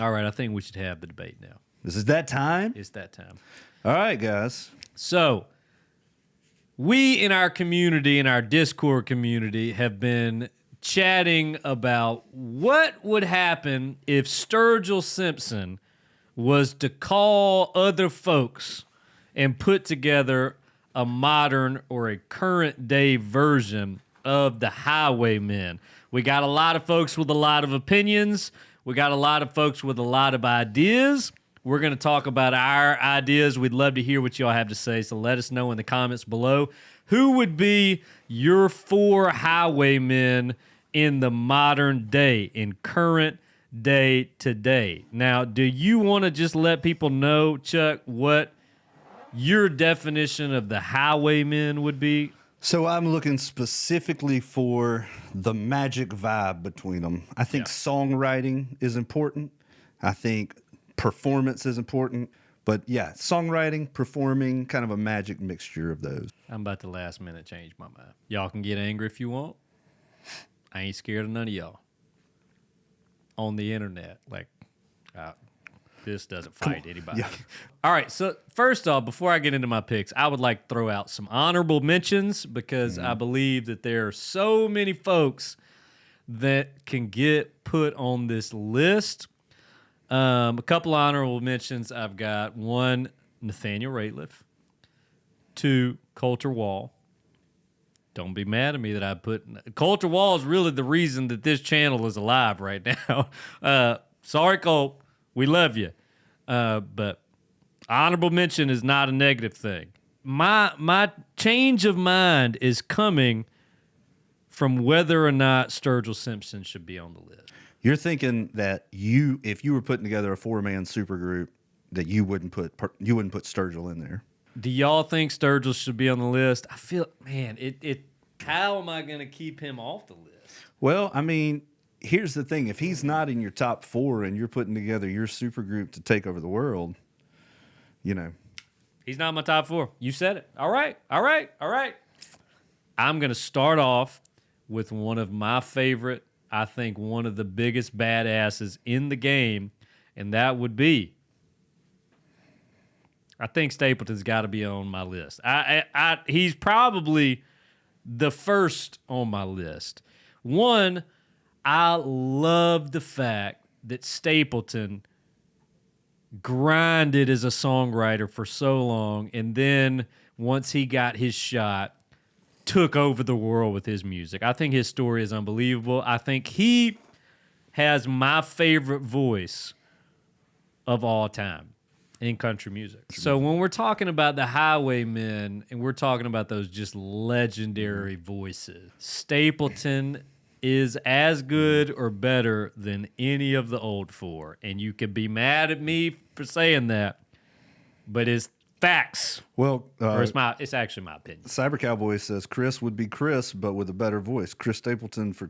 All right, I think we should have the debate now. This is that time? It's that time. All right, guys. So, we in our community, in our Discord community, have been chatting about what would happen if Sturgill Simpson was to call other folks and put together a modern or a current day version of the Highwaymen. We got a lot of folks with a lot of opinions. We got a lot of folks with a lot of ideas. We're going to talk about our ideas. We'd love to hear what y'all have to say, so let us know in the comments below. Who would be your 4 Highwaymen in the modern day, in current day today? Now, do you want to just let people know, Chuck, what your definition of the Highwaymen would be? So I'm looking specifically for the magic vibe between them. I think songwriting is important. I think performance is important. But yeah, songwriting, performing, kind of a magic mixture of those. I'm about to last minute change my mind. Y'all can get angry if you want. I ain't scared of none of y'all. On the internet, like, this doesn't fight anybody. Yeah. All right, so first off, before I get into my picks, I would like to throw out some honorable mentions because I believe that there are so many folks that can get put on this list. A couple honorable mentions I've got. 1, Nathaniel Rateliff. 2, Coulter Wall. Don't be mad at me that I put... Coulter Wall is really the reason that this channel is alive right now. Sorry, Colt. We love you. But honorable mention is not a negative thing. My change of mind is coming from whether or not Sturgill Simpson should be on the list. You're thinking that if you were putting together a 4-man supergroup, that you wouldn't put Sturgill in there. Do y'all think Sturgill should be on the list? I feel, man, how am I going to keep him off the list? Well, I mean, here's the thing. If he's not in your top 4 and you're putting together your supergroup to take over the world, you know. He's not in my top 4. You said it. All right. I'm going to start off with one of my favorite, I think one of the biggest badasses in the game, and that would be, I think Stapleton's got to be on my list. He's probably the first on my list. One, I love the fact that Stapleton grinded as a songwriter for so long, and then once he got his shot, took over the world with his music. I think his story is unbelievable. I think he has my favorite voice of all time in country music. So when we're talking about the Highwaymen, and we're talking about those just legendary voices, Stapleton is as good or better than any of the old 4. And you could be mad at me for saying that, but it's facts. Well, it's actually my opinion. Cyber Cowboy says Chris would be Chris, but with a better voice. Chris Stapleton for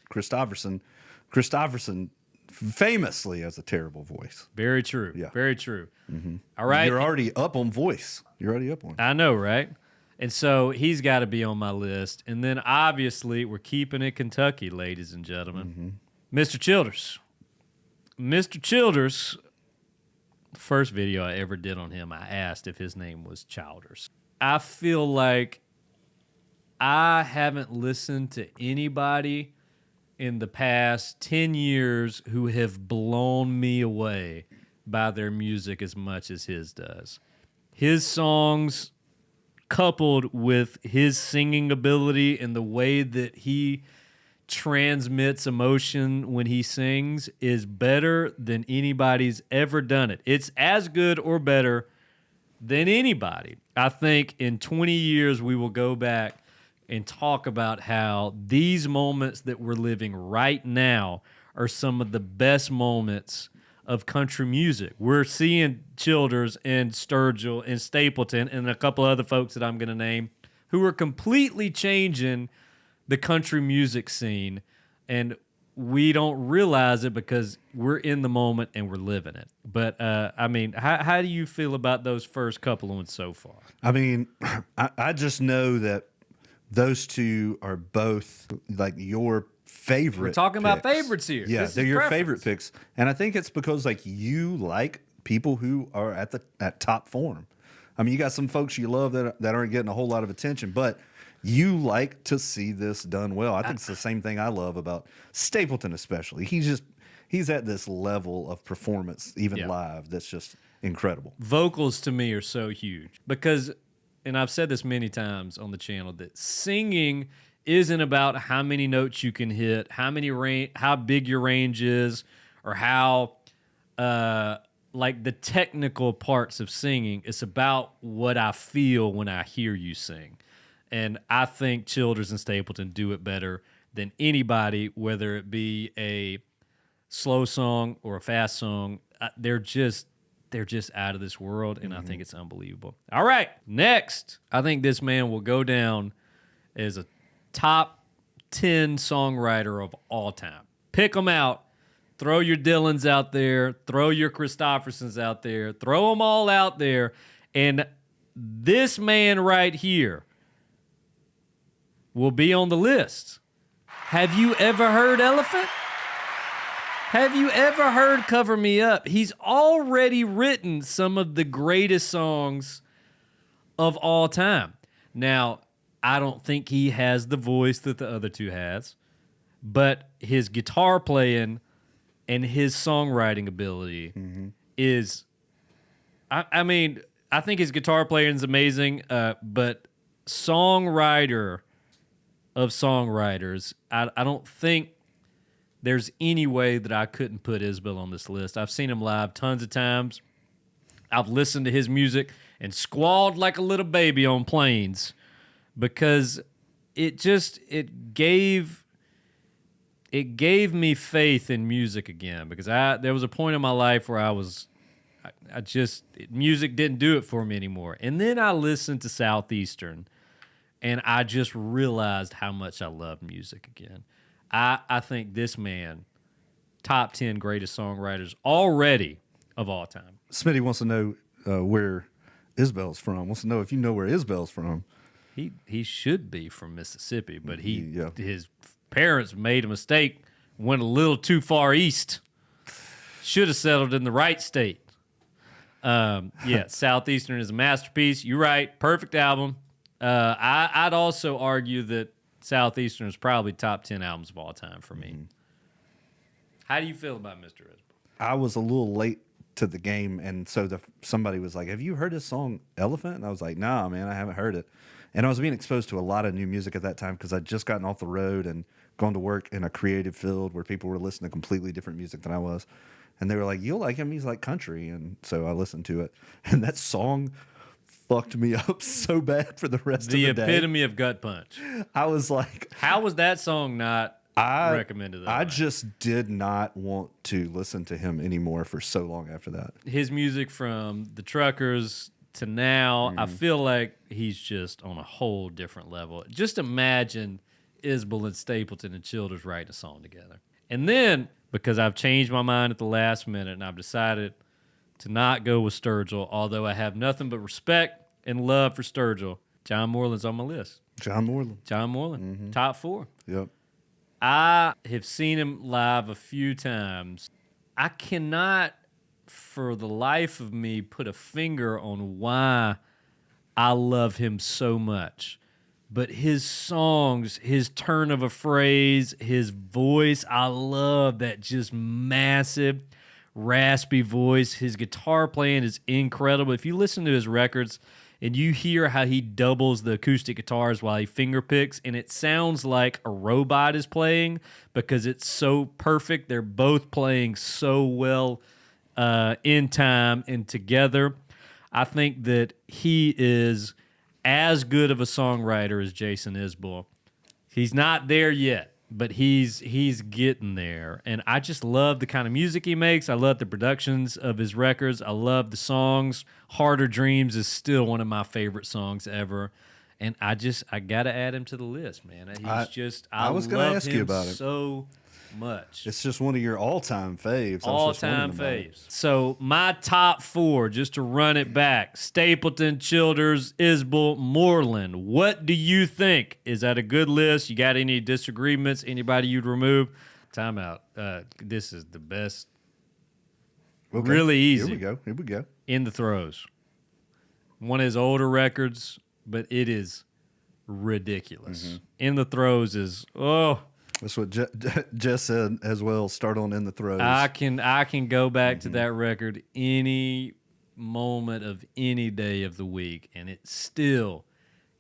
Christopherson. Christopherson famously has a terrible voice. Very true. Yeah. Very true. Mm-hmm. All right. You're already up on voice. You're already up on it. I know, right? And so he's got to be on my list. And then obviously we're keeping it Kentucky, ladies and gentlemen. Mr. Childers. Mr. Childers, the first video I ever did on him, I asked if his name was Childers. I feel like I haven't listened to anybody in the past 10 years who have blown me away by their music as much as his does. His songs, coupled with his singing ability and the way that he transmits emotion when he sings, is better than anybody's ever done it. It's as good or better than anybody. I think in 20 years we will go back and talk about how these moments that we're living right now are some of the best moments of country music. We're seeing Childers and Sturgill and Stapleton and a couple other folks that I'm going to name who are completely changing the country music scene, and we don't realize it because we're in the moment and we're living it. But, I mean, how do you feel about those first couple of ones so far? I mean, I just know that those two are both like your favorite. We're talking about picks. favorites here. Yeah, This they're is your preference. favorite picks, and I think it's because like you like people who are at top form. I mean, you got some folks you love that aren't getting a whole lot of attention, but you like to see this done well. I think it's the same thing I love about Stapleton, especially. He's at this level of performance, even live, that's just incredible. Vocals to me are so huge because, and I've said this many times on the channel, that singing isn't about how many notes you can hit, how big your range is, or how like the technical parts of singing. It's about what I feel when I hear you sing. And I think Childers and Stapleton do it better than anybody, whether it be a slow song or a fast song. They're just out of this world, and I think it's unbelievable. All right, next, I think this man will go down as a top 10 songwriter of all time. Pick them out. Throw your Dylans out there. Throw your Christophersons out there. Throw them all out there. And this man right here will be on the list. Have you ever heard Elephant? Have you ever heard Cover Me Up? He's already written some of the greatest songs of all time. Now, I don't think he has the voice that the other two has, but his guitar playing and his songwriting ability is, I mean, I think his guitar playing is amazing, but songwriter of songwriters, I don't think there's any way that I couldn't put Isbell on this list. I've seen him live tons of times. I've listened to his music and squalled like a little baby on planes because it gave me faith in music again, because there was a point in my life where music didn't do it for me anymore. And then I listened to Southeastern, and I just realized how much I love music again. I think this man, top 10 greatest songwriters already of all time. Smitty wants to know where Isbell's from. Wants to know if you know where Isbell's from. He should be from Mississippi, but his parents made a mistake, went a little too far east. Should have settled in the right state. Southeastern is a masterpiece. You're right. Perfect album. I'd also argue that Southeastern is probably top 10 albums of all time for me. How do you feel about Mr. Isbell? I was a little late to the game, and so somebody was like, have you heard his song Elephant? And I was like, nah, man, I haven't heard it. And I was being exposed to a lot of new music at that time because I'd just gotten off the road and gone to work in a creative field where people were listening to completely different music than I was. And they were like, you'll like him, he's like country. And so I listened to it. And that song fucked me up so bad for the rest of the day. The epitome of gut punch. I was like, how was that song not recommended? I just did not want to listen to him anymore for so long after that. His music from the Truckers to now, I feel like he's just on a whole different level. Just imagine Isbell and Stapleton and Childers writing a song together. And then, because I've changed my mind at the last minute and I've decided to not go with Sturgill, although I have nothing but respect and love for Sturgill, John Moreland's on my list. John Moreland, top 4. Yep. I have seen him live a few times. I cannot, for the life of me, put a finger on why I love him so much. But his songs, his turn of a phrase, his voice, I love that just massive, raspy voice. His guitar playing is incredible. If you listen to his records and you hear how he doubles the acoustic guitars while he finger picks, and it sounds like a robot is playing because it's so perfect. They're both playing so well in time and together. I think that he is as good of a songwriter as Jason Isbell. He's not there yet, but he's getting there. And I just love the kind of music he makes. I love the productions of his records. I love the songs. Harder Dreams is still one of my favorite songs ever. And I got to add him to the list, man. He's I was going to ask you about it. So much. It's just one of your all-time faves. I was just All-time wondering about it. faves. So my top 4, just to run it back: Stapleton, Childers, Isbell, Moreland. What do you think? Is that a good list? You got any disagreements? Anybody you'd remove? Time out. This is the best. Okay. Really easy. Here we go. In the Throes. One of his older records, but it is ridiculous. Mm-hmm. In the Throes is, That's what Jess said as well. Start on In the Throes. I can go back to that record any moment of any day of the week, and it still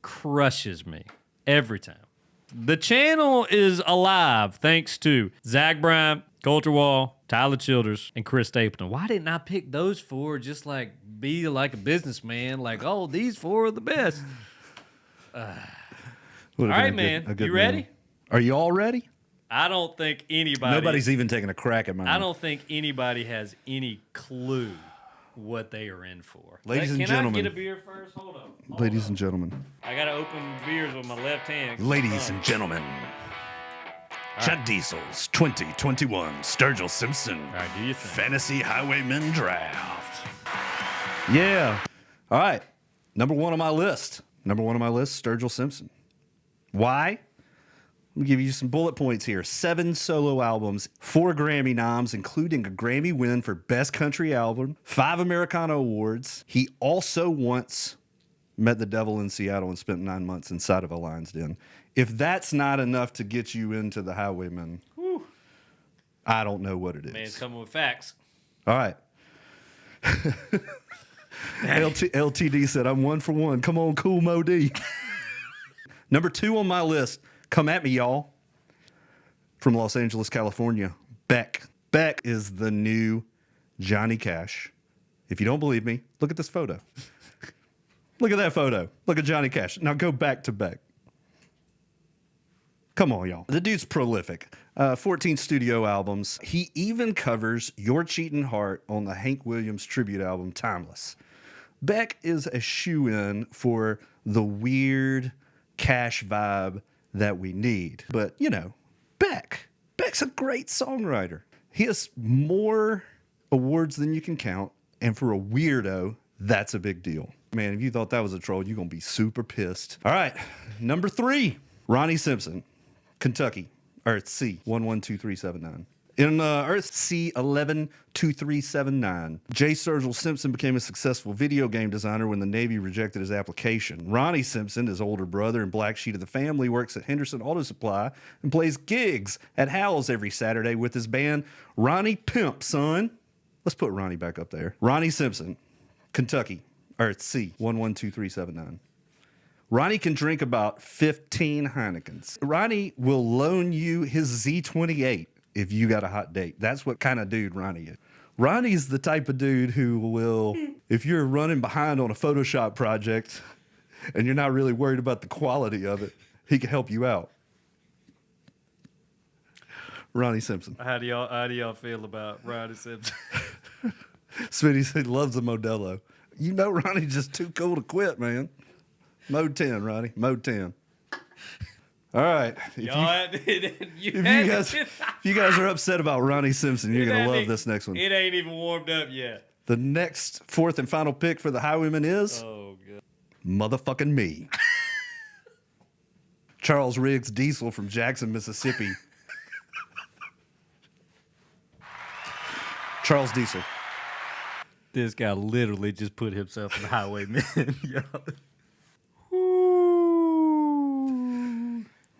crushes me every time. The channel is alive thanks to Zach Bryant, Coulter Wall, Tyler Childers, and Chris Stapleton. Why didn't I pick those 4? Just like be like a businessman, like, oh, these 4 are the best. All right, man. You ready? Are you all ready? I don't think anybody. Nobody's even taking a crack at mine. I don't think anybody has any clue what they are in for. Ladies and Can gentlemen. I get a beer first? Hold on. Ladies and gentlemen. I gotta open beers with my left hand. Ladies and gentlemen. Chad Diesel's 2021 Sturgill Simpson All right, do you think? Fantasy Highwaymen Draft. Yeah. All right. Number 1 on my list. Sturgill Simpson. Why? Let me give you some bullet points here. 7 solo albums, 4 Grammy noms, including a Grammy win for Best Country Album, 5 Americana Awards. He also once met the devil in Seattle and spent 9 months inside of a lion's den. If that's not enough to get you into the Highwaymen, I don't know what it is. Man's coming with facts. All right. LTD said, I'm 1 for 1. Come on, Cool Mo D. Number 2 on my list. Come at me, y'all. From Los Angeles, California, Beck. Beck is the new Johnny Cash. If you don't believe me, look at this photo. Look at that photo. Look at Johnny Cash. Now go back to Beck. Come on, y'all. The dude's prolific. 14 studio albums. He even covers Your Cheatin' Heart on the Hank Williams tribute album, Timeless. Beck is a shoo-in for the weird Cash vibe that we need. But, you know, Beck's a great songwriter. He has more awards than you can count, and for a weirdo, that's a big deal. Man, if you thought that was a troll, you're going to be super pissed. All right, number 3, Ronnie Simpson, Kentucky, Earth C, 112379. In Earth C 112379, J. Sturgill Simpson became a successful video game designer when the Navy rejected his application. Ronnie Simpson, his older brother and black sheep of the family, works at Henderson Auto Supply and plays gigs at Howell's every Saturday with his band Ronnie Pimp, son. Let's put Ronnie back up there. Ronnie Simpson, Kentucky, Earth C 112379. Ronnie can drink about 15 Heinekens. Ronnie will loan you his Z28 if you got a hot date. That's what kind of dude Ronnie is. Ronnie's the type of dude who will, if you're running behind on a Photoshop project and you're not really worried about the quality of it, he can help you out. Ronnie Simpson. How do y'all feel about Ronnie Simpson? Smitty said loves a Modelo. You know Ronnie's just too cool to quit, man. Mode 10, Ronnie. Mode 10. All right. If you guys are upset about Ronnie Simpson, you're going to love this next one. It ain't even warmed up yet. The next 4th and final pick for the Highwaymen is motherfucking me. Charles Riggs Diesel from Jackson, Mississippi. Charles Diesel. This guy literally just put himself in Highwaymen.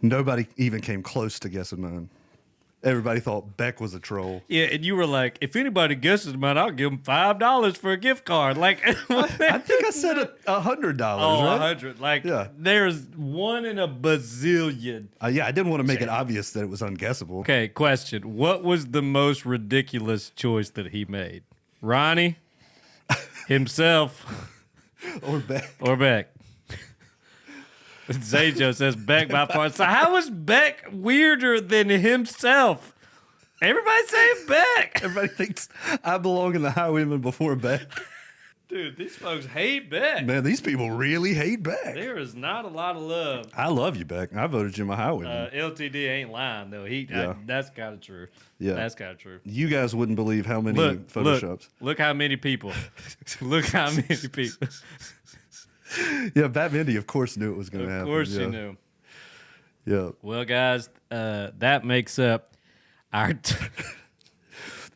Nobody even came close to guessing mine. Everybody thought Beck was a troll. Yeah, and you were like, if anybody guesses mine, I'll give them $5 for a gift card. Like, I think I said $100. Oh, right? 100. Like, there's 1 in a bazillion. I didn't want to make it obvious that it was unguessable. Okay, question. What was the most ridiculous choice that he made? Ronnie? Himself? Or Beck? Or Beck? Zajo says Beck by far. So how is Beck weirder than himself? Everybody say Beck. Everybody thinks I belong in the Highwaymen before Beck. Dude, these folks hate Beck. Man, these people really hate Beck. There is not a lot of love. I love you, Beck. I voted you my Highwayman. LTD ain't lying, though. That's kind of true. Yeah. That's kind of true. You guys wouldn't believe how many Photoshops. Look how many people. Look how many people. Yeah, Bat Mindy, of course, knew it was going to happen. Of course she knew. Yeah. Well, guys, that makes up our...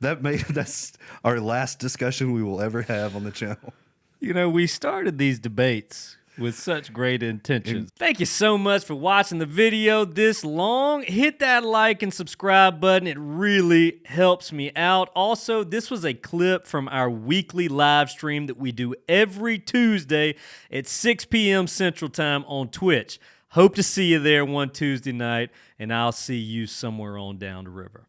That's our last discussion we will ever have on the channel. You know, we started these debates with such great intentions. Thank you so much for watching the video this long. Hit that like and subscribe button. It really helps me out. Also, this was a clip from our weekly live stream that we do every Tuesday at 6 p.m. Central Time on Twitch. Hope to see you there one Tuesday night, and I'll see you somewhere on down the river.